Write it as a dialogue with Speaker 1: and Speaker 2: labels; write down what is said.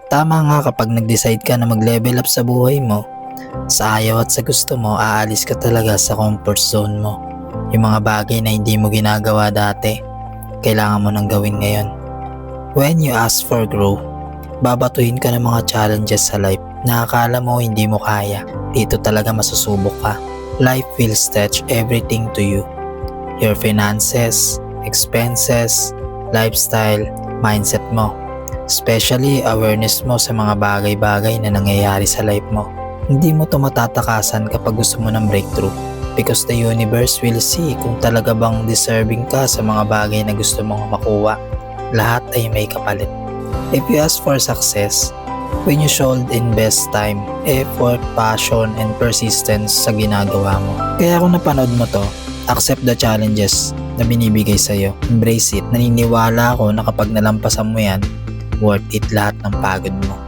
Speaker 1: Tama nga, kapag nag-decide ka na mag-level up sa buhay mo, sa ayaw at sa gusto mo, aalis ka talaga sa comfort zone mo. Yung mga bagay na hindi mo ginagawa dati, kailangan mo nang gawin ngayon. When you ask for growth, babatuhin ka ng mga challenges sa life na akala mo hindi mo kaya. Dito talaga masusubok ka. Life will stretch everything to you. Your finances, expenses, lifestyle, mindset mo. Especially awareness mo sa mga bagay-bagay na nangyayari sa life mo. Hindi mo to matatakasan kapag gusto mo ng breakthrough, because the universe will see kung talaga bang deserving ka sa mga bagay na gusto mong makuha. Lahat ay may kapalit. If you ask for success, when you should invest time, effort, passion, and persistence sa ginagawa mo. Kaya kung napanood mo to, accept the challenges na binibigay sa'yo. Embrace it. Naniniwala ako na kapag nalampasan mo yan, worth it lahat ng pagod mo.